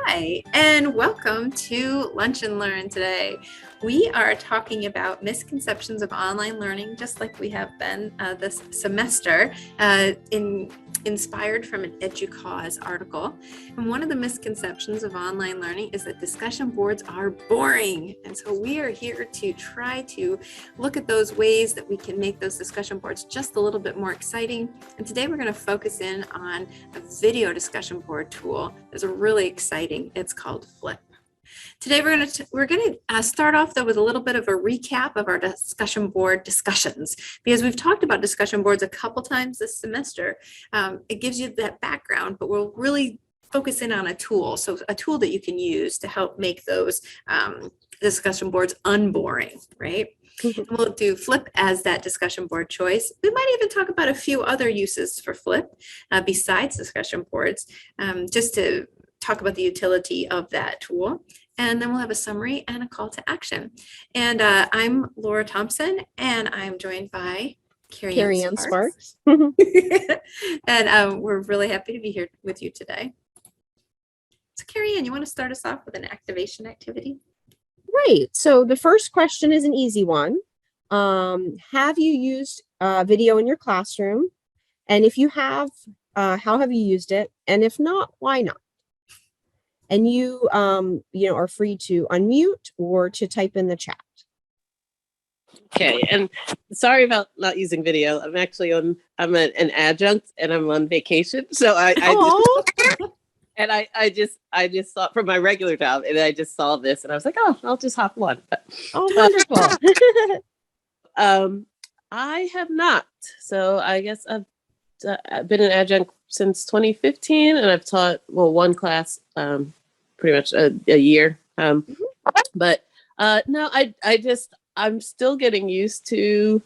Hi, and welcome to Lunch and Learn today. We are talking about misconceptions of online learning, just like we have been this semester, inspired from an EduCause article. And one of the misconceptions of online learning is that discussion boards are boring. And so we are here to try to look at those ways that we can make those discussion boards just a little bit more exciting. And today we're going to focus in on a video discussion board tool that's really exciting. It's called Flip. Today we're going to start off though with a little bit of a recap of our discussion board discussions, because we've talked about discussion boards a couple times this semester. It gives you that background, but we'll really focus in on a tool. So a tool that you can use to help make those discussion boards unboring, right? We'll do Flip as that discussion board choice. We might even talk about a few other uses for Flip besides discussion boards, just to talk about the utility of that tool. And then we'll have a summary and a call to action. And I'm Laura Thompson, and I'm joined by Karianne Sparks. And we're really happy to be here with you today. So Karianne, you want to start us off with an activation activity? Right. So the first question is an easy one. Have you used video in your classroom? And if you have, how have you used it? And if not, why not? And you are free to unmute or to type in the chat. Okay, and sorry about not using video. I'm actually I'm an adjunct and I'm on vacation, so I just saw from my regular job, and I just saw this, and I was like, oh, I'll just hop on. Oh, wonderful. I have not. So I guess I've been an adjunct since 2015, and I've taught one class pretty much a year. But no, I'm still getting used to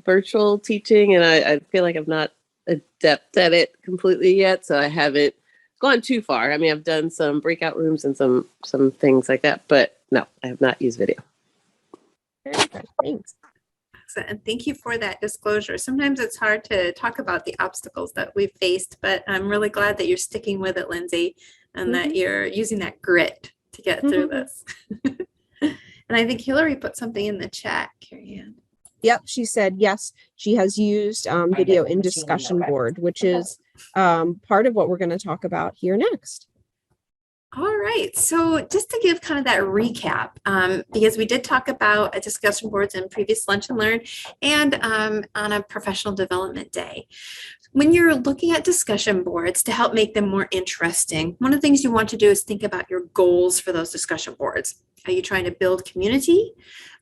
virtual teaching, and I feel like I'm not adept at it completely yet, so I haven't gone too far. I mean, I've done some breakout rooms and some things like that, but no, I have not used video. Very good. Thanks. And thank you for that disclosure. Sometimes it's hard to talk about the obstacles that we've faced, but I'm really glad that you're sticking with it, Lindsay, and that you're using that grit to get through this. And I think Hillary put something in the chat, Karianne. Yep, she said yes, she has used video in discussion board, which is part of what we're going to talk about here next. All right, so just to give kind of that recap, because we did talk about discussion boards in previous Lunch and Learn and on a professional development day. When you're looking at discussion boards to help make them more interesting, one of the things you want to do is think about your goals for those discussion boards. Are you trying to build community?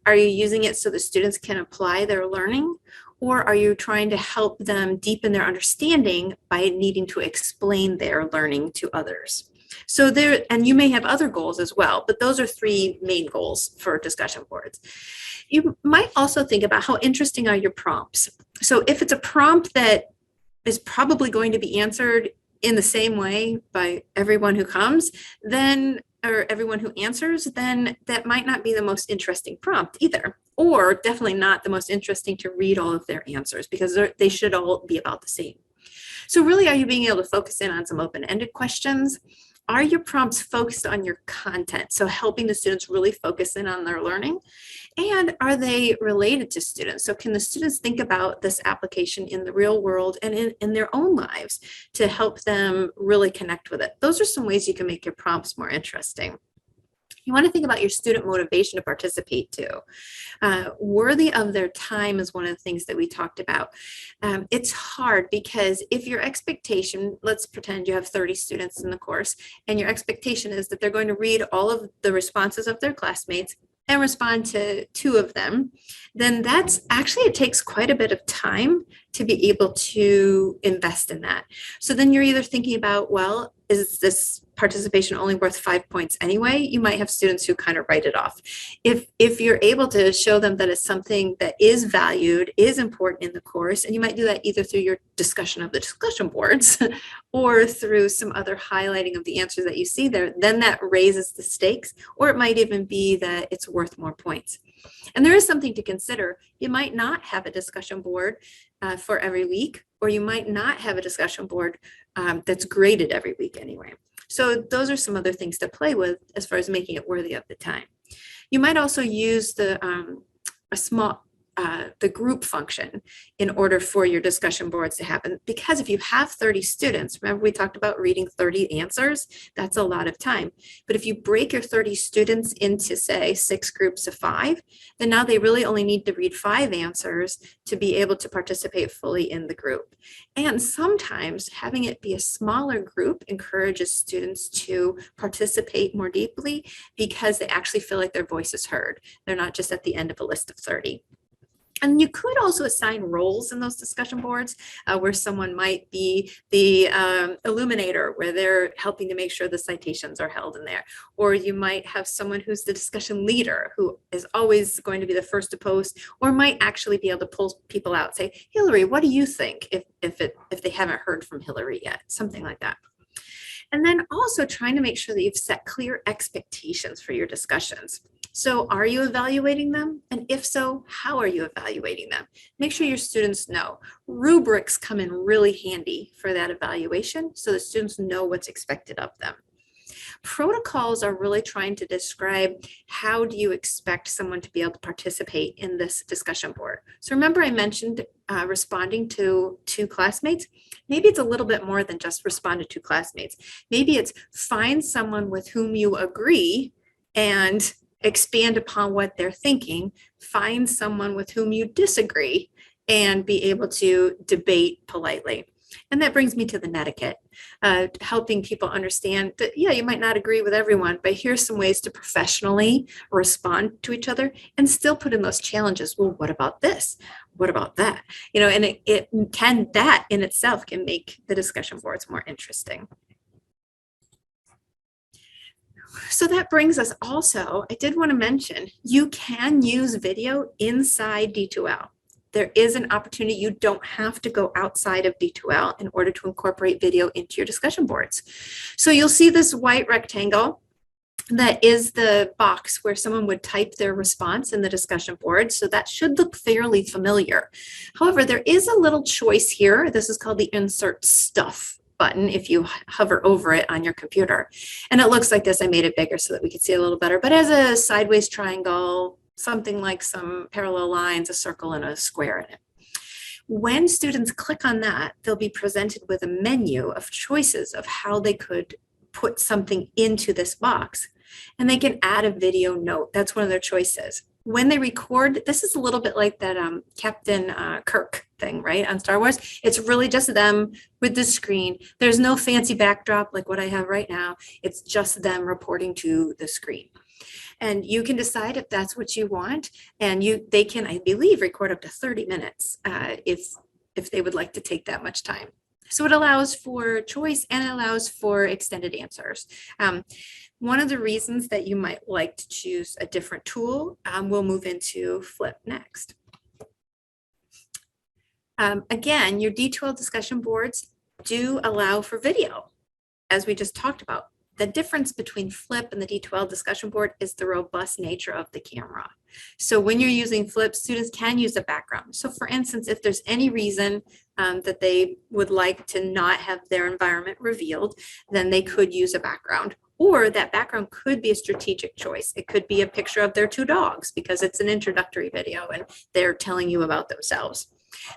Are you using it so the students can apply their learning? Or are you trying to help them deepen their understanding by needing to explain their learning to others? So there, and you may have other goals as well, but those are three main goals for discussion boards. You might also think about how interesting are your prompts. So if it's a prompt that is probably going to be answered in the same way by everyone who comes, or everyone who answers, then that might not be the most interesting prompt either, or definitely not the most interesting to read all of their answers, because they should all be about the same. So really, are you being able to focus in on some open-ended questions? Are your prompts focused on your content? So helping the students really focus in on their learning. And are they related to students? So can the students think about this application in the real world and in their own lives to help them really connect with it? Those are some ways you can make your prompts more interesting. You want to think about your student motivation to participate too. Worthy of their time is one of the things that we talked about. It's hard because if your expectation, let's pretend you have 30 students in the course, and your expectation is that they're going to read all of the responses of their classmates and respond to 2 of them, then it takes quite a bit of time to be able to invest in that. So then you're either thinking about, well, is this participation only worth 5 points anyway? You might have students who kind of write it off. If you're able to show them that it's something that is valued, is important in the course, and you might do that either through your discussion of the discussion boards or through some other highlighting of the answers that you see there, then that raises the stakes, or it might even be that it's worth more points. And there is something to consider. You might not have a discussion board for every week, or you might not have a discussion board that's graded every week anyway. So those are some other things to play with as far as making it worthy of the time. You might also use the group function in order for your discussion boards to happen. Because if you have 30 students, remember we talked about reading 30 answers, that's a lot of time. But if you break your 30 students into, say, 6 groups of 5, then now they really only need to read 5 answers to be able to participate fully in the group. And sometimes having it be a smaller group encourages students to participate more deeply because they actually feel like their voice is heard. They're not just at the end of a list of 30. And you could also assign roles in those discussion boards where someone might be the illuminator, where they're helping to make sure the citations are held in there. Or you might have someone who's the discussion leader, who is always going to be the first to post, or might actually be able to pull people out, say, Hillary, what do you think, if they haven't heard from Hillary yet, something like that. And then also trying to make sure that you've set clear expectations for your discussions. So are you evaluating them? And if so, how are you evaluating them? Make sure your students know. Rubrics come in really handy for that evaluation so the students know what's expected of them. Protocols are really trying to describe how do you expect someone to be able to participate in this discussion board. So remember I mentioned responding to 2 classmates. Maybe it's a little bit more than just respond to 2 classmates. Maybe it's find someone with whom you agree and expand upon what they're thinking, find someone with whom you disagree, and be able to debate politely. And that brings me to the netiquette, helping people understand that, yeah, you might not agree with everyone, but here's some ways to professionally respond to each other and still put in those challenges. Well, what about this? What about that? And that in itself can make the discussion boards more interesting. So that brings us also, I did want to mention, you can use video inside D2L. There is an opportunity. You don't have to go outside of D2L in order to incorporate video into your discussion boards. So you'll see this white rectangle that is the box where someone would type their response in the discussion board. So that should look fairly familiar. However, there is a little choice here. This is called the Insert Stuff button if you hover over it on your computer. And it looks like this. I made it bigger so that we could see it a little better, but as a sideways triangle, something like some parallel lines, a circle, and a square in it. When students click on that, they'll be presented with a menu of choices of how they could put something into this box. And they can add a video note. That's one of their choices. When they record, this is a little bit like that Captain Kirk thing, right, on Star Wars. It's really just them with the screen. There's no fancy backdrop like what I have right now. It's just them reporting to the screen. And you can decide if that's what you want. And they can, I believe, record up to 30 minutes if they would like to take that much time. So it allows for choice and it allows for extended answers. One of the reasons that you might like to choose a different tool, we'll move into Flip next. Again, your D2L discussion boards do allow for video, as we just talked about. The difference between Flip and the D2L discussion board is the robust nature of the camera. So when you're using Flip, students can use a background. So for instance, if there's any reason that they would like to not have their environment revealed, then they could use a background. Or that background could be a strategic choice. It could be a picture of their 2 dogs because it's an introductory video and they're telling you about themselves.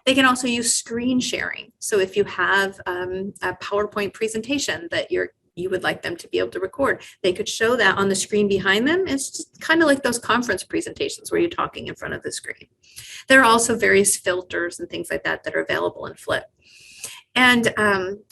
They can also use screen sharing. So if you have a PowerPoint presentation that you would like them to be able to record, they could show that on the screen behind them. It's just kind of like those conference presentations where you're talking in front of the screen. There are also various filters and things like that that are available in Flip. And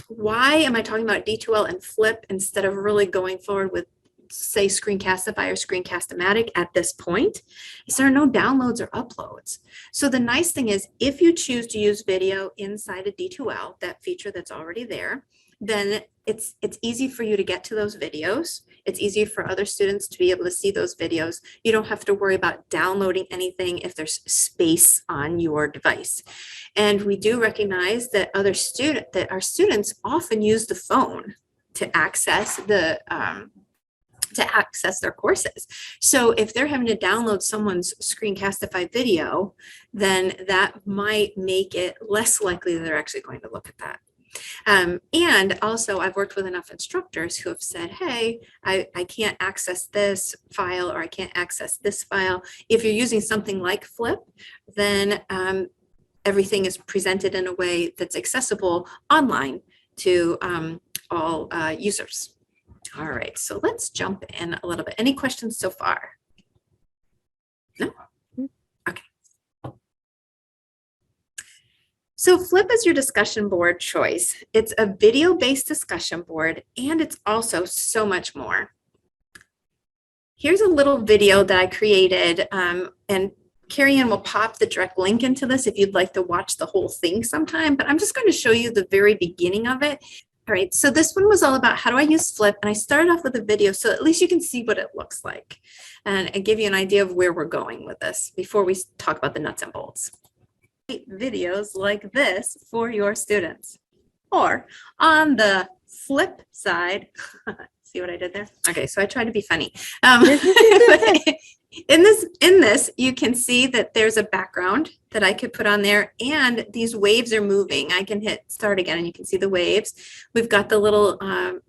why am I talking about D2L and Flip instead of really going forward with, say, Screencastify or Screencast-O-Matic at this point? Is there are no downloads or uploads. So the nice thing is, if you choose to use video inside of D2L, that feature that's already there, then it's easy for you to get to those videos. It's easy for other students to be able to see those videos. You don't have to worry about downloading anything if there's space on your device. And we do recognize that our students often use the phone to access their courses. So if they're having to download someone's Screencastify video, then that might make it less likely that they're actually going to look at that. And also I've worked with enough instructors who have said, hey, I can't access this file or I can't access this file. If you're using something like Flip, then everything is presented in a way that's accessible online to all users. All right, so let's jump in a little bit. Any questions so far? No? Okay. So Flip is your discussion board choice. It's a video-based discussion board, and it's also so much more. Here's a little video that I created, and Karianne will pop the direct link into this if you'd like to watch the whole thing sometime, but I'm just going to show you the very beginning of it. All right, so this one was all about how do I use Flip, and I started off with a video so at least you can see what it looks like and give you an idea of where we're going with this before we talk about the nuts and bolts. Videos like this for your students. Or on the flip side, see what I did there? Okay, so I tried to be funny. In this, you can see that there's a background that I could put on there, and these waves are moving. I can hit start again, and you can see the waves. We've got the little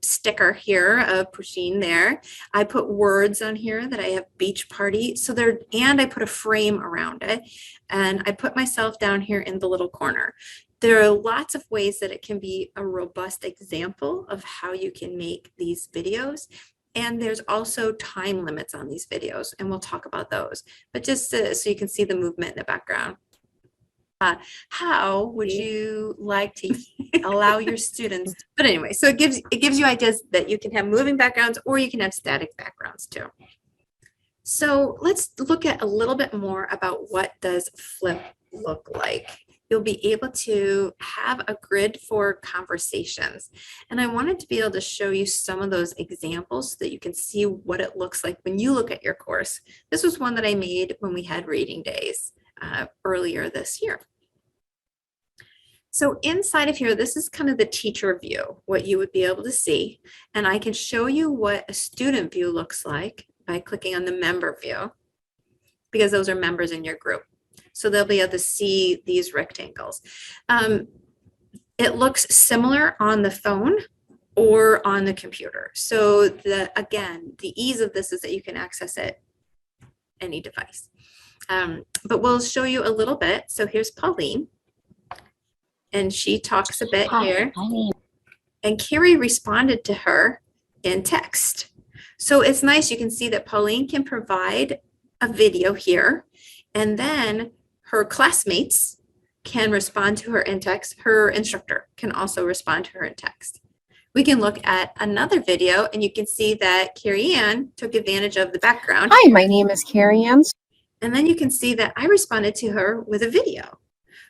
sticker here of Pusheen there. I put words on here that I have beach party. So there, and I put a frame around it, and I put myself down here in the little corner. There are lots of ways that it can be a robust example of how you can make these videos. And there's also time limits on these videos, and we'll talk about those. But just so you can see the movement in the background. How would you like to allow your students? But anyway, so it gives you ideas that you can have moving backgrounds or you can have static backgrounds too. So let's look at a little bit more about what does Flip look like. You'll be able to have a grid for conversations. And I wanted to be able to show you some of those examples so that you can see what it looks like when you look at your course. This was one that I made when we had reading days earlier this year. So inside of here, this is kind of the teacher view, what you would be able to see. And I can show you what a student view looks like by clicking on the member view, because those are members in your group. So they'll be able to see these rectangles. It looks similar on the phone or on the computer. So again, the ease of this is that you can access it any device. But we'll show you a little bit. So here's Pauline, and she talks a bit here. And Carrie responded to her in text. So it's nice, you can see that Pauline can provide a video here, and then her classmates can respond to her in text. Her instructor can also respond to her in text. We can look at another video, and you can see that Karianne took advantage of the background. Hi, my name is Karianne. And then you can see that I responded to her with a video.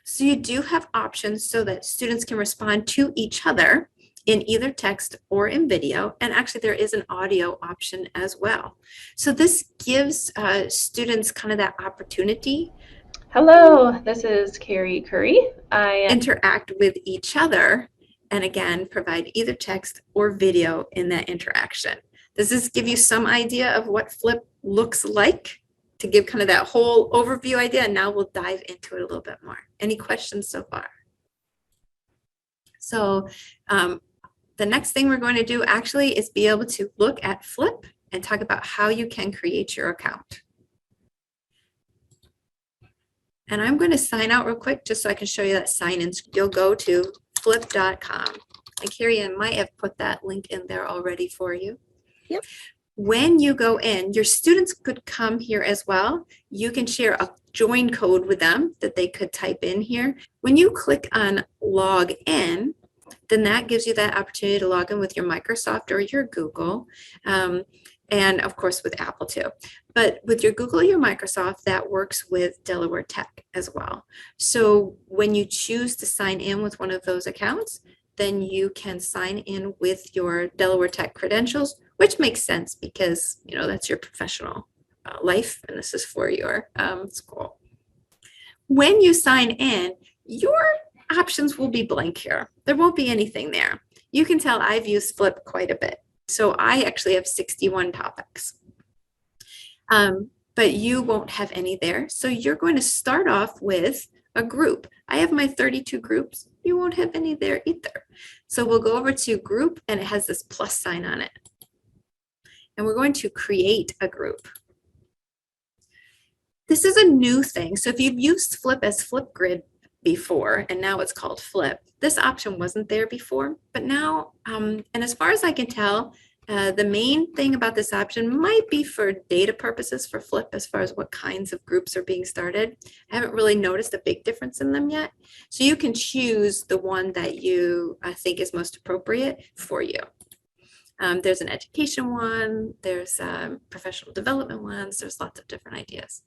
So you do have options so that students can respond to each other in either text or in video. And actually there is an audio option as well. So this gives students kind of that opportunity. Hello, this is Carrie Curry. I interact with each other, and again, provide either text or video in that interaction. Does this give you some idea of what Flip looks like, to give kind of that whole overview idea? And now we'll dive into it a little bit more. Any questions so far? So the next thing we're going to do actually is be able to look at Flip and talk about how you can create your account. And I'm going to sign out real quick just so I can show you that sign in. You'll go to flip.com. And Karianne might have put that link in there already for you. Yep. When you go in, your students could come here as well. You can share a join code with them that they could type in here. When you click on log in, then that gives you that opportunity to log in with your Microsoft or your Google. And of course with Apple too. But with your Google or your Microsoft, that works with Delaware Tech as well. So when you choose to sign in with one of those accounts, then you can sign in with your Delaware Tech credentials, which makes sense because, you know, that's your professional life and this is for your school. When you sign in, your options will be blank here. There won't be anything there. You can tell I've used Flip quite a bit. So I actually have 61 topics, but you won't have any there. So you're going to start off with a group. I have my 32 groups. you won't have any there either. So we'll go over to group, and it has this plus sign on it. And we're going to create a group. This is a new thing. So if you've used Flip as Flipgrid before, and now it's called Flip, this option wasn't there before, but now, and as far as I can tell, the main thing about this option might be for data purposes for Flip as far as what kinds of groups are being started. I haven't really noticed a big difference in them yet. So you can choose the one that you think is most appropriate for you. There's an education one, there's professional development ones, there's lots of different ideas.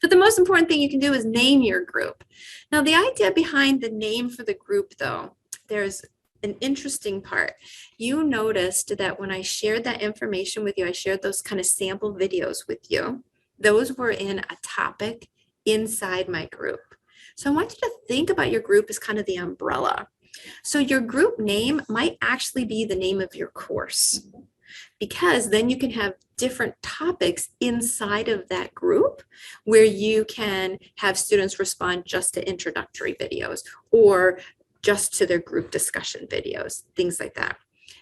But the most important thing you can do is name your group. Now, the idea behind the name for the group, though, there's an interesting part. You noticed that when I shared that information with you, I shared those kind of sample videos with you. Those were in a topic inside my group. So I want you to think about your group as kind of the umbrella. So your group name might actually be the name of your course, because then you can have different topics inside of that group where you can have students respond just to introductory videos or just to their group discussion videos, things like that.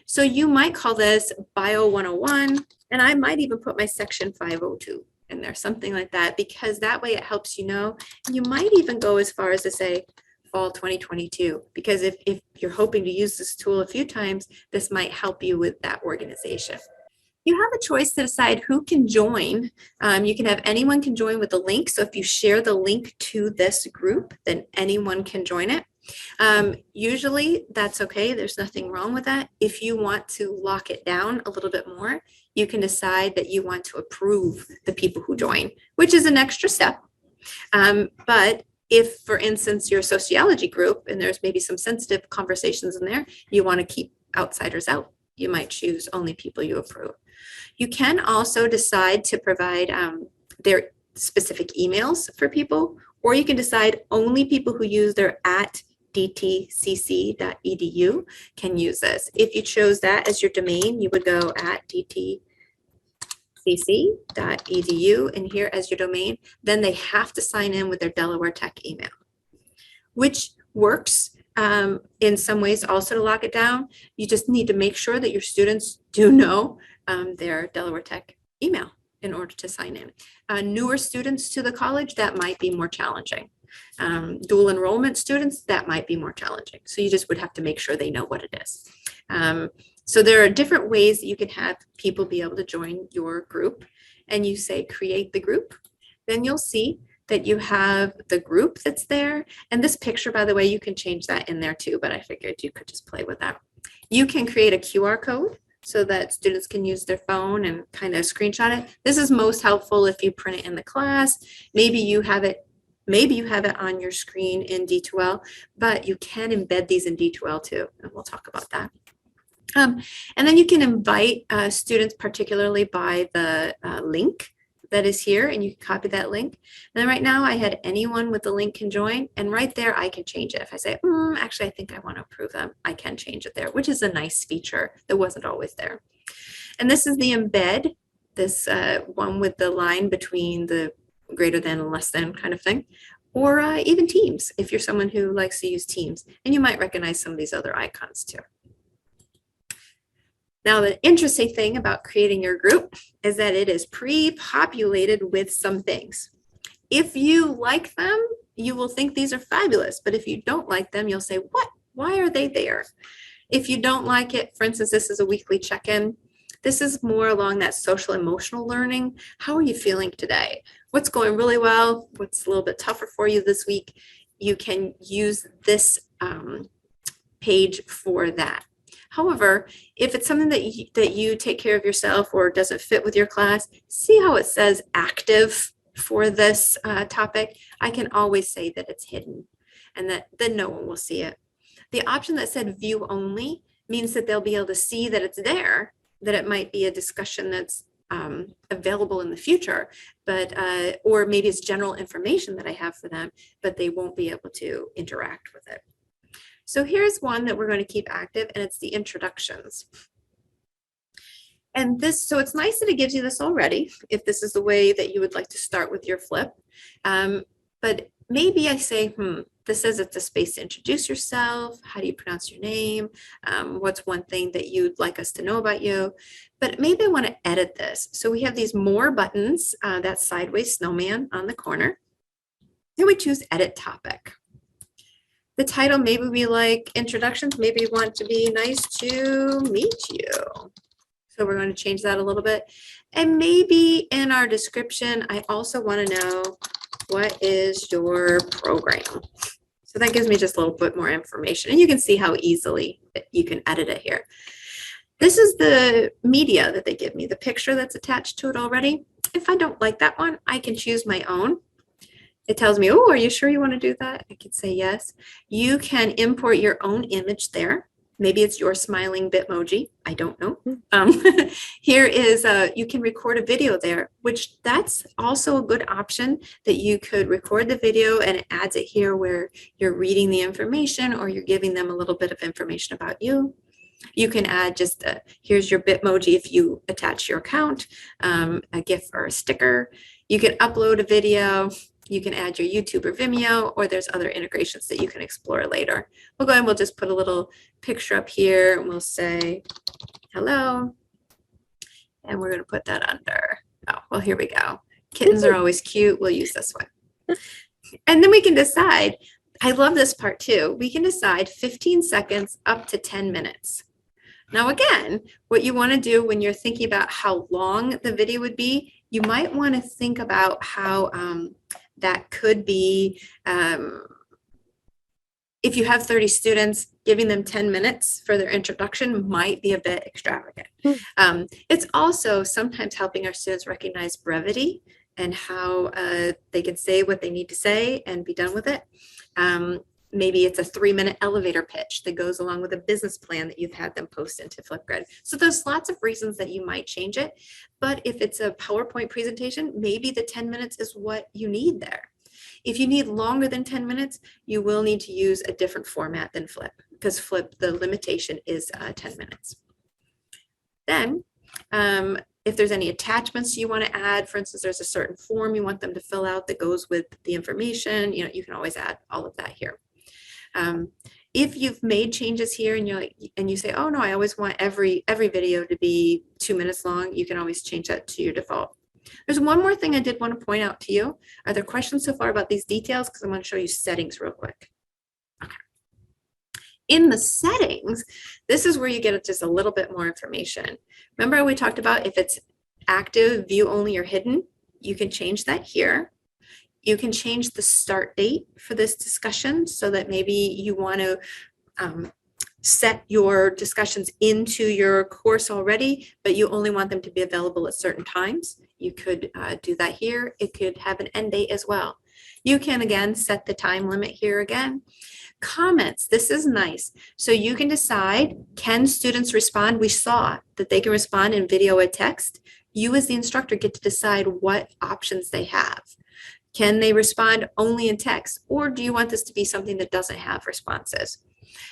So you might call this Bio 101, and I might even put my section 502 in there, something like that, because that way it helps you know. And you might even go as far as to say fall 2022, because if you're hoping to use this tool a few times, this might help you with that organization. You have a choice to decide who can join. You can have anyone can join with a link. So if you share the link to this group, then anyone can join it. Usually that's okay. There's nothing wrong with that. If you want to lock it down a little bit more, you can decide that you want to approve the people who join, which is an extra step. But if, for instance, you're a sociology group and there's maybe some sensitive conversations in there, you want to keep outsiders out, you might choose only people you approve. You can also decide to provide their specific emails for people, or you can decide only people who use their @dtcc.edu can use this. If you chose that as your domain, you would go @dtcc.edu and here as your domain, then they have to sign in with their Delaware Tech email, which works in some ways also to lock it down. You just need to make sure that your students do know their Delaware Tech email in order to sign in. Newer students to the college, that might be more challenging. Dual enrollment students, that might be more challenging. So you just would have to make sure they know what it is. So there are different ways that you can have people be able to join your group, and you say create the group. Then you'll see that you have the group that's there. And this picture, by the way, you can change that in there too, but I figured you could just play with that. You can create a QR code so that students can use their phone and kind of screenshot it. This is most helpful if you print it in the class. Maybe you have it on your screen in D2L, but you can embed these in D2L too, and we'll talk about that. And then you can invite students, particularly by the link that is here, and you can copy that link. And then right now I had anyone with the link can join, and right there I can change it. If I say, actually I think I want to approve them, I can change it there, which is a nice feature that wasn't always there. And this is the embed, this one with the line between the greater than and less than kind of thing, or even Teams, if you're someone who likes to use Teams, and you might recognize some of these other icons too. Now, the interesting thing about creating your group is that it is pre-populated with some things. If you like them, you will think these are fabulous, but if you don't like them, you'll say, what? Why are they there? If you don't like it, for instance, this is a weekly check-in. This is more along that social emotional learning. How are you feeling today? What's going really well? What's a little bit tougher for you this week? You can use this page for that. However, if it's something that you take care of yourself or doesn't fit with your class, see how it says active for this topic. I can always say that it's hidden and that then no one will see it. The option that said view only means that they'll be able to see that it's there, that it might be a discussion that's available in the future, but or maybe it's general information that I have for them, but they won't be able to interact with it. So here's one that we're going to keep active, and it's the introductions. And this, so it's nice that it gives you this already, if this is the way that you would like to start with your flip. But maybe I say, this says it's a space to introduce yourself. How do you pronounce your name? What's one thing that you'd like us to know about you? But maybe I want to edit this. So we have these more buttons, that sideways snowman on the corner. Then we choose edit topic. The title, maybe we like introductions. Maybe we want to be nice to meet you. So we're going to change that a little bit. And maybe in our description, I also want to know, what is your program? So that gives me just a little bit more information. And you can see how easily you can edit it here. This is the media that they give me, the picture that's attached to it already. If I don't like that one, I can choose my own. It tells me, oh, are you sure you want to do that? I can say yes. You can import your own image there. Maybe it's your smiling Bitmoji. I don't know. Here is, you can record a video there, which that's also a good option, that you could record the video and it adds it here where you're reading the information or you're giving them a little bit of information about you. You can add just, here's your Bitmoji if you attach your account, a GIF or a sticker. You can upload a video. You can add your YouTube or Vimeo, or there's other integrations that you can explore later. We'll go ahead and we'll just put a little picture up here and we'll say, hello. And we're going to put that under, oh, well, here we go. Kittens are always cute. We'll use this one. And then we can decide, I love this part too. We can decide 15 seconds up to 10 minutes. Now, again, what you want to do when you're thinking about how long the video would be, you might want to think about how that could be, if you have 30 students, giving them 10 minutes for their introduction might be a bit extravagant. It's also sometimes helping our students recognize brevity and how they can say what they need to say and be done with it. Maybe it's a 3-minute elevator pitch that goes along with a business plan that you've had them post into Flipgrid. So there's lots of reasons that you might change it. But if it's a PowerPoint presentation, maybe the 10 minutes is what you need there. If you need longer than 10 minutes, you will need to use a different format than Flip, because Flip, the limitation is 10 minutes. Then, if there's any attachments you want to add, for instance, there's a certain form you want them to fill out that goes with the information, you can always add all of that here. If you've made changes here and you say, oh no, I always want every video to be 2 minutes long, you can always change that to your default. There's one more thing I did want to point out to you. Are there questions so far about these details? Because I'm going to show you settings real quick. Okay. In the settings, this is where you get just a little bit more information. Remember we talked about if it's active, view only, or hidden, you can change that here. You can change the start date for this discussion so that maybe you want to set your discussions into your course already, but you only want them to be available at certain times. You could do that here. It could have an end date as well. You can, again, set the time limit here again. Comments, this is nice. So you can decide, can students respond? We saw that they can respond in video or text. You as the instructor get to decide what options they have. Can they respond only in text, or do you want this to be something that doesn't have responses?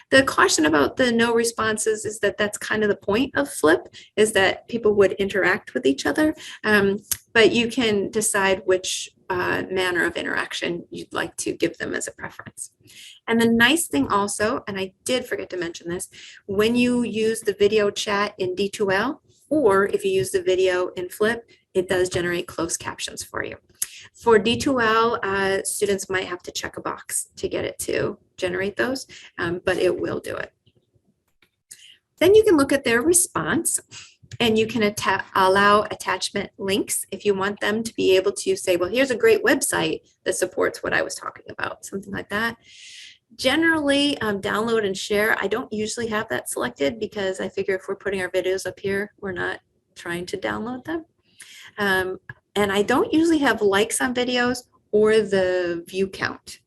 The caution about the no responses is that that's kind of the point of Flip, is that people would interact with each other, but you can decide which manner of interaction you'd like to give them as a preference. And the nice thing also, and I did forget to mention this, when you use the video chat in D2L, or if you use the video in Flip, it does generate closed captions for you. For D2L, students might have to check a box to get it to generate those, but it will do it. Then you can look at their response, and you can allow attachment links if you want them to be able to say, well, here's a great website that supports what I was talking about, something like that. Generally, download and share. I don't usually have that selected because I figure if we're putting our videos up here, we're not trying to download them. And I don't usually have likes on videos or the view count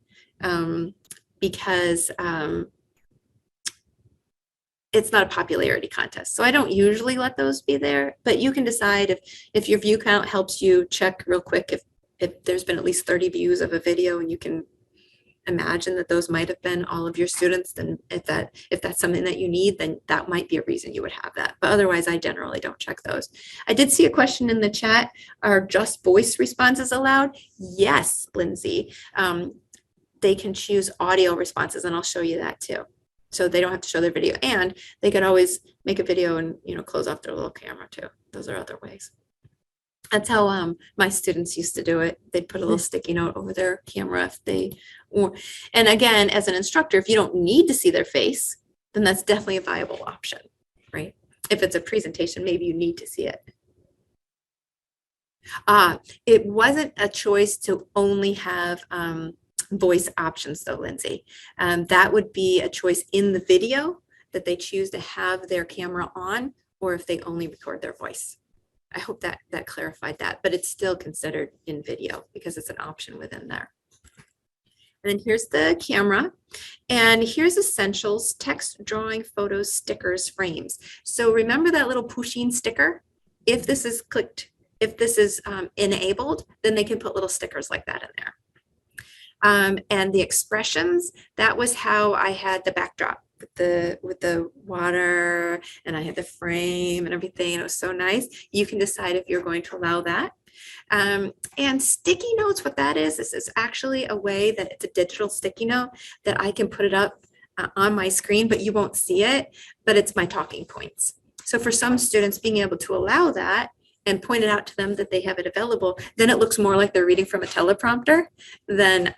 because it's not a popularity contest. So I don't usually let those be there, but you can decide if your view count helps you check real quick if there's been at least 30 views of a video, and you can imagine that those might have been all of your students, then if that's something that you need, then that might be a reason you would have that. But otherwise, I generally don't check those. I did see a question in the chat, are just voice responses allowed? Yes, Lindsay. they can choose audio responses, and I'll show you that too. So they don't have to show their video, and they could always make a video and, you know, close off their little camera too. Those are other ways. That's how my students used to do it. They'd put a little sticky note over their camera if they, and again, as an instructor, if you don't need to see their face, then that's definitely a viable option, right? If it's a presentation, maybe you need to see it. It wasn't a choice to only have voice options though, Lindsay. That would be a choice in the video that they choose to have their camera on, or if they only record their voice. I hope that clarified that, but it's still considered in video because it's an option within there. And then here's the camera, and here's essentials: text, drawing, photos, stickers, frames. So remember that little pushing sticker? If this is clicked, if this is enabled, then they can put little stickers like that in there. And the expressions, that was how I had the backdrop with the water, and I had the frame and everything. It was so nice. You can decide if you're going to allow that. And sticky notes, what that is, this is actually a way that it's a digital sticky note that I can put it up on my screen, but you won't see it, but it's my talking points. So for some students, being able to allow that and point it out to them that they have it available, then it looks more like they're reading from a teleprompter than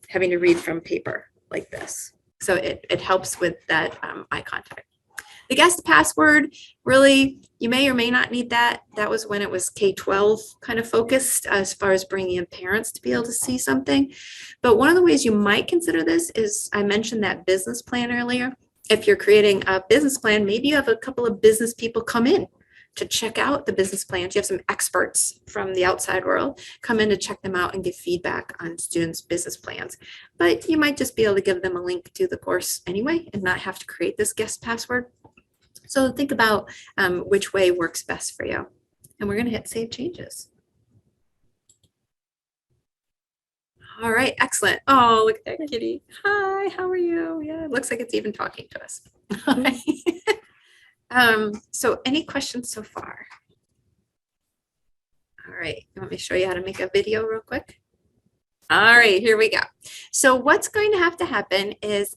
having to read from paper like this. So it helps with that eye contact. The guest password, really, you may or may not need that. That was when it was K-12 kind of focused as far as bringing in parents to be able to see something. But one of the ways you might consider this is, I mentioned that business plan earlier. If you're creating a business plan, maybe you have a couple of business people come in to check out the business plans. You have some experts from the outside world come in to check them out and give feedback on students' business plans. But you might just be able to give them a link to the course anyway and not have to create this guest password. So think about which way works best for you. And we're going to hit Save Changes. All right, excellent. Oh, look at that kitty. Hi, how are you? Yeah, it looks like it's even talking to us. So any questions so far? All right, you want me to show you how to make a video real quick? All right, here we go. So what's going to have to happen is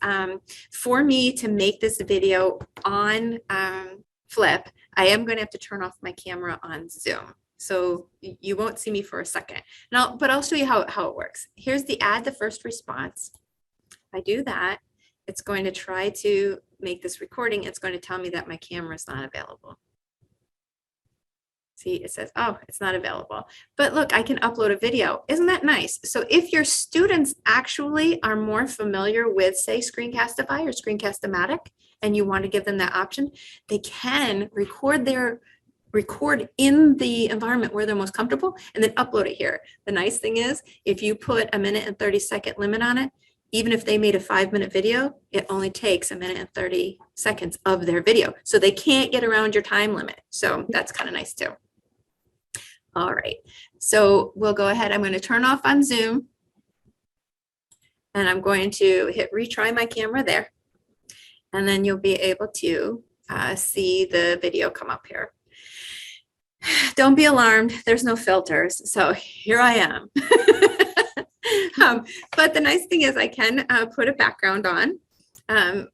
for me to make this video on Flip, I am going to have to turn off my camera on Zoom. So you won't see me for a second. Now, but I'll show you how it works. Here's the add the first response. If I do that, it's going to try to make this recording. It's going to tell me that my camera is not available. See, it says, oh, it's not available. But look, I can upload a video. Isn't that nice? So if your students actually are more familiar with, say, Screencastify or Screencast-O-Matic, and you want to give them that option, they can record in the environment where they're most comfortable and then upload it here. The nice thing is, if you put a 1 minute and 30-second limit on it, even if they made a 5-minute video, it only takes 1 minute and 30 seconds of their video. So they can't get around your time limit. So that's kind of nice too. All right, so we'll go ahead. I'm going to turn off on Zoom, and I'm going to hit retry my camera there. And then you'll be able to see the video come up here. Don't be alarmed, there's no filters. So here I am. But the nice thing is I can put a background on,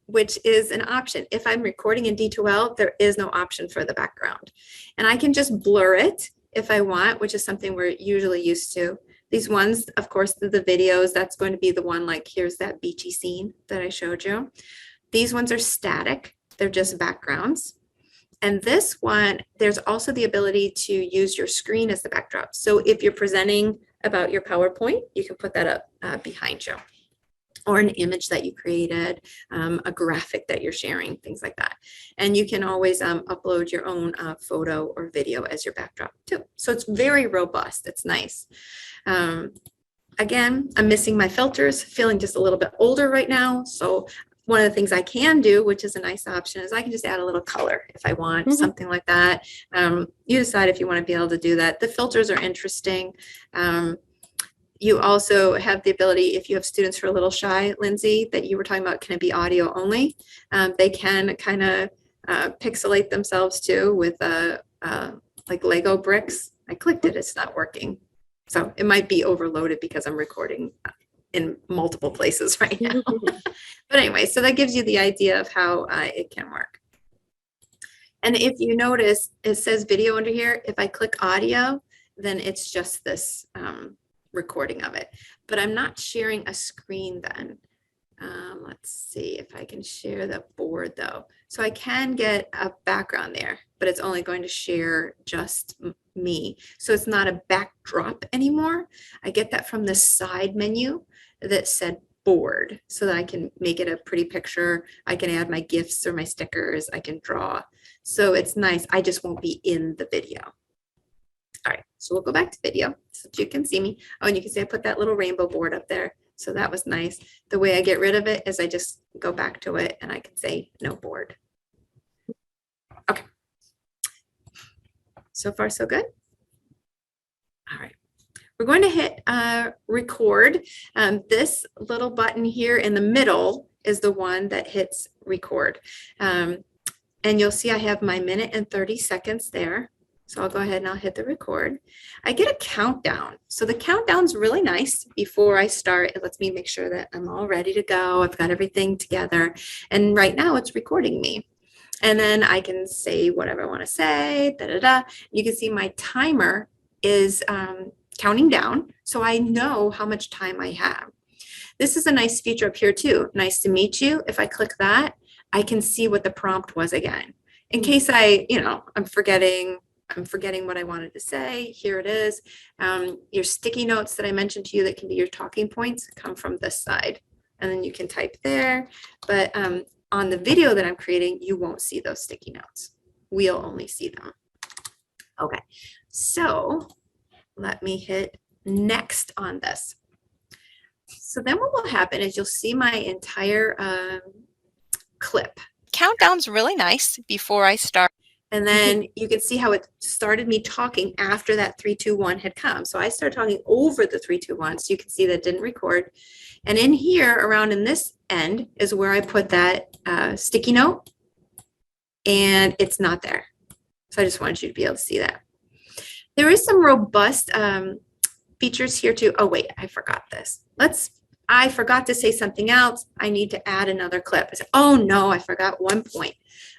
which is an option. If I'm recording in D2L, there is no option for the background. And I can just blur it if I want, which is something we're usually used to. These ones, of course, the videos, that's going to be the one like, here's that beachy scene that I showed you. These ones are static. They're just backgrounds. And this one, there's also the ability to use your screen as the backdrop. So if you're presenting about your PowerPoint, you can put that up behind you, or an image that you created, a graphic that you're sharing, things like that. And you can always upload your own photo or video as your backdrop too. So it's very robust. It's nice. Again, I'm missing my filters, feeling just a little bit older right now. So one of the things I can do, which is a nice option, is I can just add a little color if I want, something like that. You decide if you want to be able to do that. The filters are interesting. You also have the ability, if you have students who are a little shy, Lindsay, that you were talking about, can it be audio only? They can kind of pixelate themselves too with like Lego bricks. I clicked it, it's not working. So it might be overloaded because I'm recording in multiple places right now. But anyway, so that gives you the idea of how it can work. And if you notice, it says video under here. If I click audio, then it's just this recording of it. But I'm not sharing a screen then. Let's see if I can share the board though. So I can get a background there, but it's only going to share just me. So it's not a backdrop anymore. I get that from the side menu that said board so that I can make it a pretty picture. I can add my GIFs or my stickers. I can draw. So it's nice. I just won't be in the video. All right, so we'll go back to video so that you can see me. Oh, and you can see I put that little rainbow board up there. So that was nice. The way I get rid of it is I just go back to it and I can say no board. Okay. So far, so good. All right. We're going to hit record. This little button here in the middle is the one that hits record. And you'll see I have my minute and 30 seconds there. So I'll go ahead and I'll hit the record. I get a countdown. So the countdown's really nice before I start. It lets me make sure that I'm all ready to go. I've got everything together. And right now it's recording me. And then I can say whatever I want to say, da, da, da. You can see my timer is counting down. So I know how much time I have. This is a nice feature up here too. Nice to meet you. If I click that, I can see what the prompt was again. In case I'm forgetting what I wanted to say. Here it is. Your sticky notes that I mentioned to you that can be your talking points come from this side. And then you can type there. But on the video that I'm creating, you won't see those sticky notes. We'll only see them. Okay, so let me hit next on this. So then what will happen is you'll see my entire clip. Countdown's really nice before I start. And then you can see how it started me talking after that 3, 2, 1 had come. So I started talking over the 3, 2, 1. So you can see that didn't record. And in here, around in this end, is where I put that sticky note. And it's not there. So I just wanted you to be able to see that. There is some robust features here too. Oh, wait, I forgot this. I forgot to say something else. I need to add another clip. I said, oh no, I forgot one point.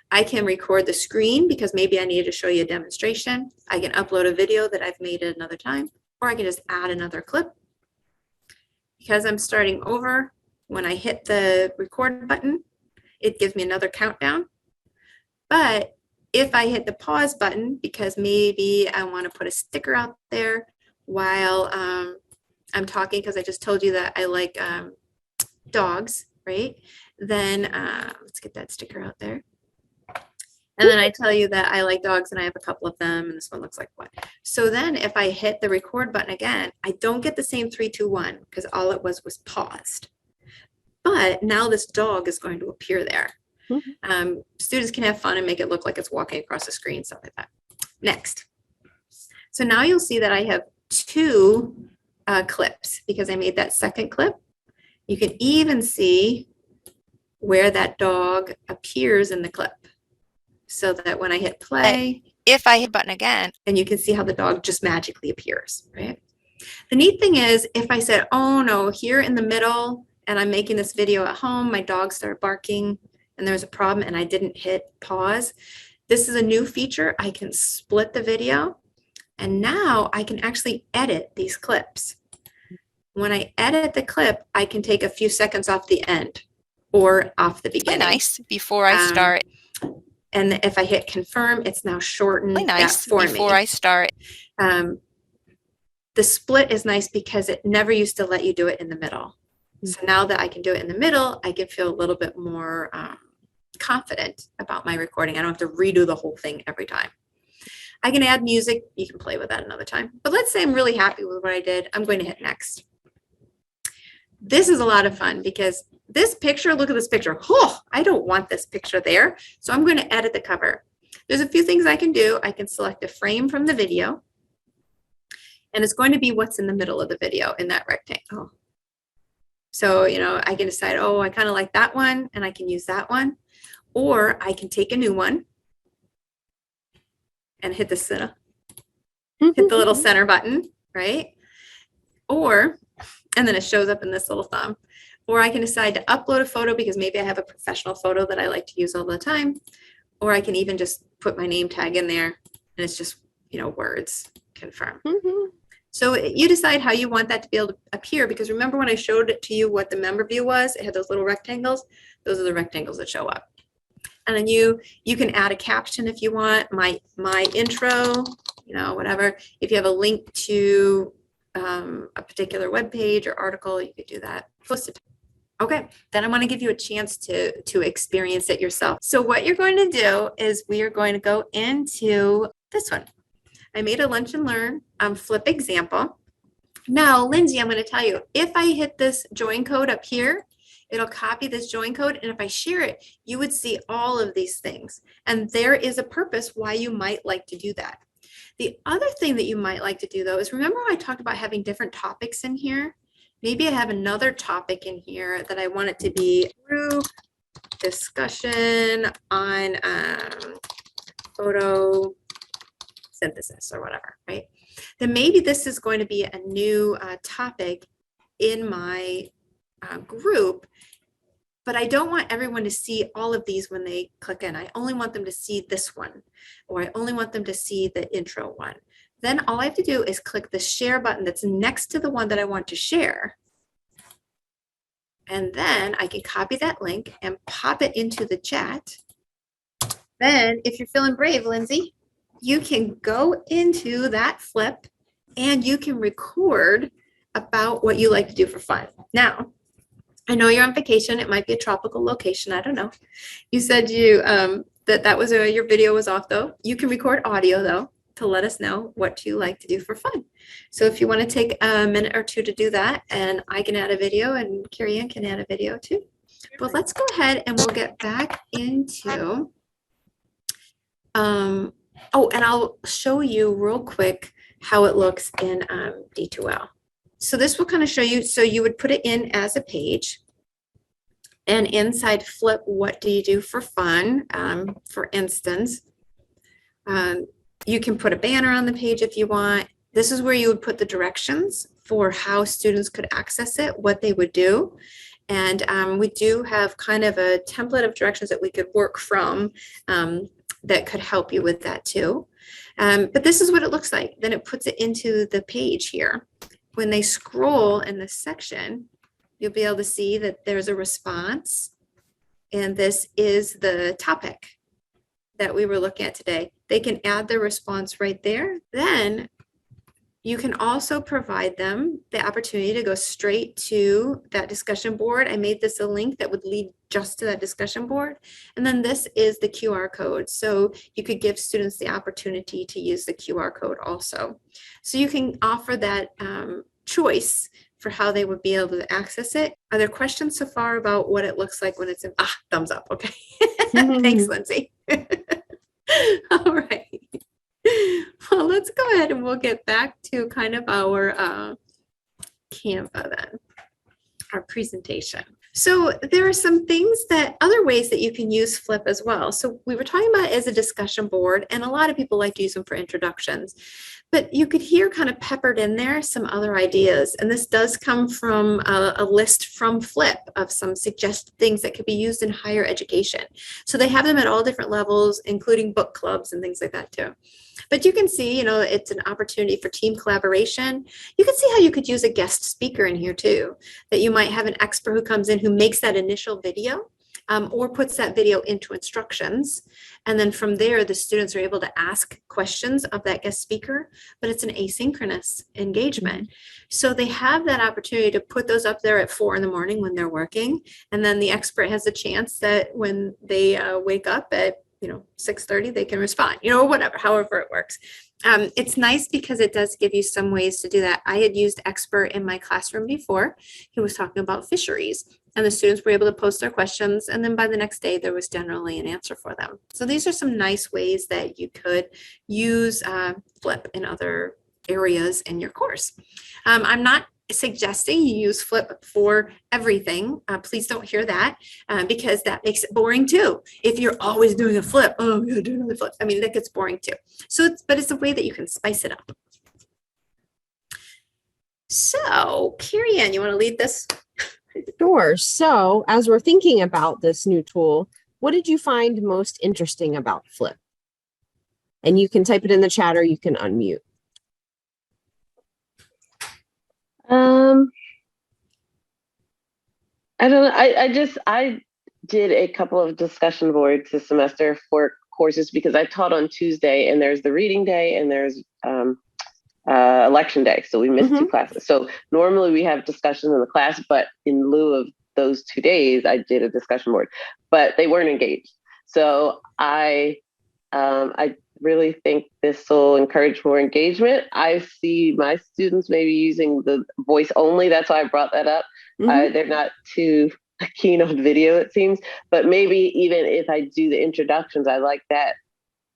I can record the screen because maybe I needed to show you a demonstration. I can upload a video that I've made at another time, or I can just add another clip. Because I'm starting over, when I hit the record button, it gives me another countdown. But if I hit the pause button, because maybe I want to put a sticker out there while I'm talking, because I just told you that I like dogs, right? Then let's get that sticker out there. And then I tell you that I like dogs and I have a couple of them and this one looks like one. So then if I hit the record button again, I don't get the same 3, 2, 1 because all it was paused. But now this dog is going to appear there. Students can have fun and make it look like it's walking across the screen, stuff like that. Next. So now you'll see that I have 2 clips because I made that second clip. You can even see where that dog appears in the clip. So that when I hit play, If I hit button again, and you can see how the dog just magically appears, right? The neat thing is if I said, oh no, here in the middle, and I'm making this video at home, my dog started barking and there's a problem and I didn't hit pause. This is a new feature. I can split the video and now I can actually edit these clips. When I edit the clip, I can take a few seconds off the end or off the really beginning. nice before I start. And if I hit confirm, it's now shortened Really nice that for before me. I start. The split is nice because it never used to let you do it in the middle. So now that I can do it in the middle, I can feel a little bit more confident about my recording. I don't have to redo the whole thing every time. I can add music. You can play with that another time. But let's say I'm really happy with what I did. I'm going to hit next. This is a lot of fun because this picture, look at this picture. Oh, I don't want this picture there. So I'm going to edit the cover. There's a few things I can do. I can select a frame from the video. And it's going to be what's in the middle of the video in that rectangle. So, I can decide, oh, I kind of like that one and I can use that one. Or I can take a new one and hit the center, hit the little center button, right? Or and then it shows up in this little thumb. Or I can decide to upload a photo because maybe I have a professional photo that I like to use all the time. Or I can even just put my name tag in there and it's just, words, confirm. Mhm. So you decide how you want that to be able to appear, because remember when I showed it to you what the member view was, it had those little rectangles. Those are the rectangles that show up. And then you can add a caption if you want, my intro, whatever. If you have a link to a particular web page or article, you could do that. Post it. Okay, then I want to give you a chance to experience it yourself. So what you're going to do is we are going to go into this one. I made a lunch and learn flip example. Now, Lindsay, I'm going to tell you, if I hit this join code up here, it'll copy this join code. And if I share it, you would see all of these things. And there is a purpose why you might like to do that. The other thing that you might like to do, though, is remember I talked about having different topics in here? Maybe I have another topic in here that I want it to be group discussion on photosynthesis or whatever, right? Then maybe this is going to be a new topic in my group, but I don't want everyone to see all of these when they click in. I only want them to see this one, or I only want them to see the intro one. Then all I have to do is click the share button that's next to the one that I want to share. And then I can copy that link and pop it into the chat. Then if you're feeling brave, Lindsay, you can go into that flip and you can record about what you like to do for fun. Now, I know you're on vacation. It might be a tropical location. I don't know. You said that was your video was off though. You can record audio though to let us know what you like to do for fun. So if you want to take a minute or two to do that, and I can add a video and Karianne can add a video too. But let's go ahead and we'll get back into, and I'll show you real quick how it looks in D2L. So this will kind of show you, so you would put it in as a page, and inside flip, what do you do for fun? For instance, you can put a banner on the page if you want. This is where you would put the directions for how students could access it, what they would do. And we do have kind of a template of directions that we could work from that could help you with that too. But this is what it looks like. Then it puts it into the page here. When they scroll in this section, you'll be able to see that there's a response. And this is the topic that we were looking at today. They can add their response right there. Then you can also provide them the opportunity to go straight to that discussion board. I made this a link that would lead just to that discussion board. And then this is the QR code. So you could give students the opportunity to use the QR code also. So you can offer that choice for how they would be able to access it. Are there questions so far about what it looks like when it's in, thumbs up, okay. Thanks, Lindsay. All right. Well, let's go ahead and we'll get back to kind of our Canva then, our presentation. So there are some things other ways that you can use Flip as well. So we were talking about it as a discussion board, and a lot of people like to use them for introductions. But you could hear kind of peppered in there some other ideas. And this does come from a list from Flip of some suggested things that could be used in higher education. So they have them at all different levels, including book clubs and things like that too. But you can see, it's an opportunity for team collaboration. You can see how you could use a guest speaker in here too, that you might have an expert who comes in who makes that initial video. Or puts that video into instructions. And then from there, the students are able to ask questions of that guest speaker, but it's an asynchronous engagement. So they have that opportunity to put those up there at 4 in the morning when they're working. And then the expert has a chance that when they wake up at 6:30, they can respond, or whatever, however it works. It's nice because it does give you some ways to do that. I had used Expert in my classroom before. He was talking about fisheries, and the students were able to post their questions, and then by the next day there was generally an answer for them. So these are some nice ways that you could use Flip in other areas in your course. I'm not suggesting you use Flip for everything. Please don't hear that because that makes it boring too. If you're always doing a flip, I'm going to do another flip. I mean, that gets boring too. So but it's a way that you can spice it up. So, Karianne, you want to lead this? Sure. So as we're thinking about this new tool, what did you find most interesting about Flip? And you can type it in the chat or you can unmute. I don't know. I did a couple of discussion boards this semester for courses because I taught on Tuesday and there's the reading day and there's election day. So we missed 2 classes. So normally we have discussions in the class, but in lieu of those 2 days, I did a discussion board, but they weren't engaged. So I really think this will encourage more engagement. I see my students maybe using the voice only. That's why I brought that up. They're not too keen on video, it seems, but maybe even if I do the introductions, I like that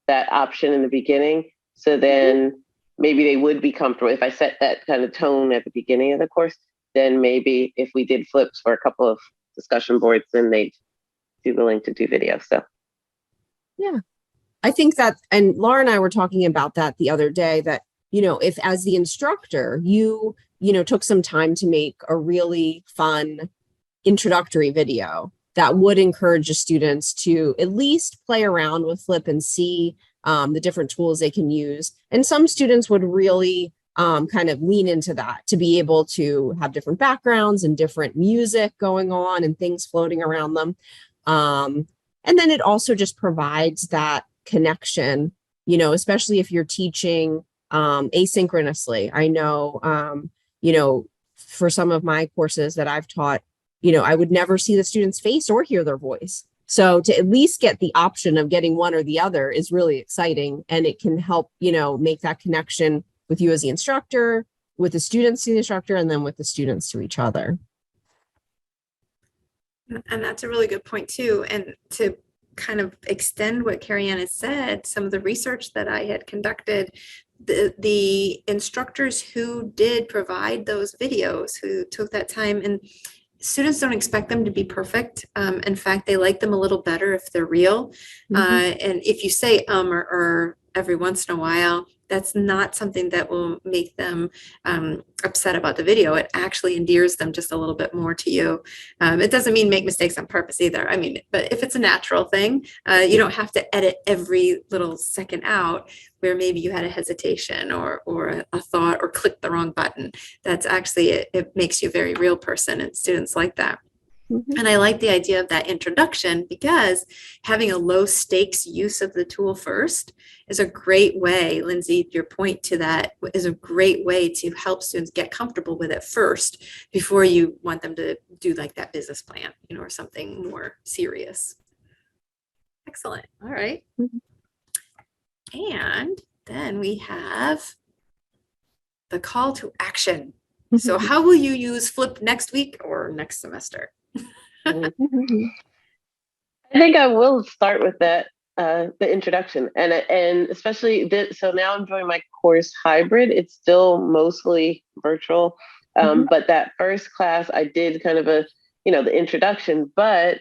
option in the beginning. So then maybe they would be comfortable if I set that kind of tone at the beginning of the course. Then maybe if we did flips for a couple of discussion boards, then they'd be willing to do video. So yeah, I think that, and Laura and I were talking about that the other day, that, if as the instructor, you took some time to make a really fun introductory video that would encourage the students to at least play around with Flip and see the different tools they can use. And some students would really kind of lean into that to be able to have different backgrounds and different music going on and things floating around them. And then it also just provides that connection, especially if you're teaching asynchronously. I know, for some of my courses that I've taught, I would never see the student's face or hear their voice. So to at least get the option of getting one or the other is really exciting. And it can help, make that connection with you as the instructor, with the students to the instructor, and then with the students to each other. And that's a really good point too. And to kind of extend what Karianne has said, some of the research that I had conducted, the instructors who did provide those videos, who took that time, and students don't expect them to be perfect. In fact, they like them a little better if they're real. And if you say or every once in a while, that's not something that will make them upset about the video. It actually endears them just a little bit more to you. It doesn't mean make mistakes on purpose either. I mean, but if it's a natural thing, you don't have to edit every little second out where maybe you had a hesitation or a thought or clicked the wrong button. That's actually, it makes you a very real person, and students like that. And I like the idea of that introduction, because having a low stakes use of the tool first is a great way, Lindsay, your point to that is a great way to help students get comfortable with it first before you want them to do like that business plan, or something more serious. Excellent. All right. And then we have the call to action. So how will you use Flip next week or next semester? I think I will start with that, the introduction, and especially so now I'm doing my course hybrid. It's still mostly virtual, but that first class I did kind of the introduction, but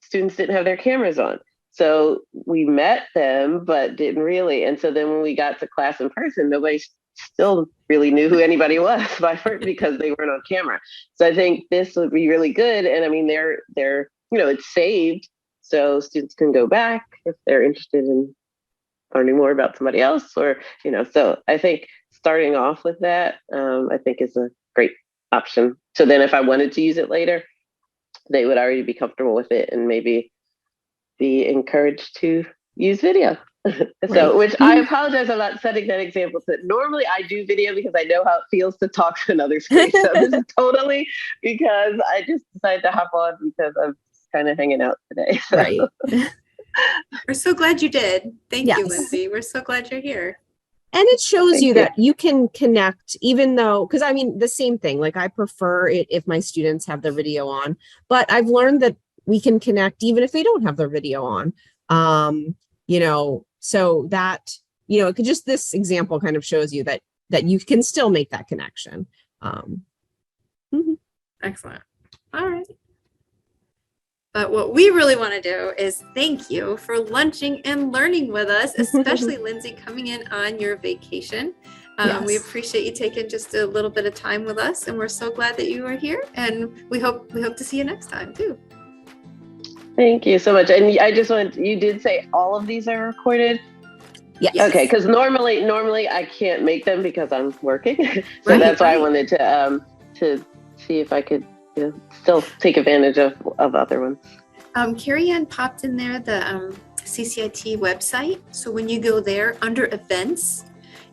students didn't have their cameras on. So we met them, but didn't really. And so then when we got to class in person, nobody still really knew who anybody was by first because they weren't on camera. So I think this would be really good. And I mean, they're it's saved, so students can go back if they're interested in learning more about somebody else, or so I think starting off with that, I think is a great option. So then if I wanted to use it later, they would already be comfortable with it and maybe be encouraged to use video. So, which I apologize about setting that example. But normally I do video because I know how it feels to talk to another screen. So this is totally because I just decided to hop on because I'm kind of hanging out today. So. Right. We're so glad you did. Thank you, Yes. Lindsay. We're so glad you're here. And it shows Thank you you. that you can connect, even though, because I mean, the same thing, like I prefer it if my students have their video on, but I've learned that we can connect even if they don't have their video on. So that, it could just, this example kind of shows you that you can still make that connection. Excellent. All right. But what we really want to do is thank you for lunching and learning with us, especially Lindsay, coming in on your vacation. We Yes. appreciate you taking just a little bit of time with us, and we're so glad that you are here. And we hope to see you next time too. Thank you so much. And I just want, you did say all of these are recorded? Yes. Okay, because normally I can't make them because I'm working. So Right, that's why I right. wanted to see if I could still take advantage of other ones. Karianne popped in there the CCIT website. So when you go there under events,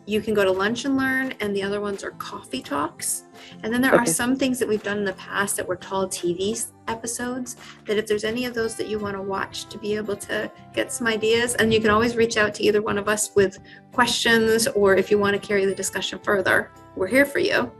you can go to Lunch and Learn, and the other ones are coffee talks. And then there are Okay. some things that we've done in the past that were tall TV episodes, that if there's any of those that you want to watch to be able to get some ideas, and you can always reach out to either one of us with questions, or if you want to carry the discussion further, we're here for you.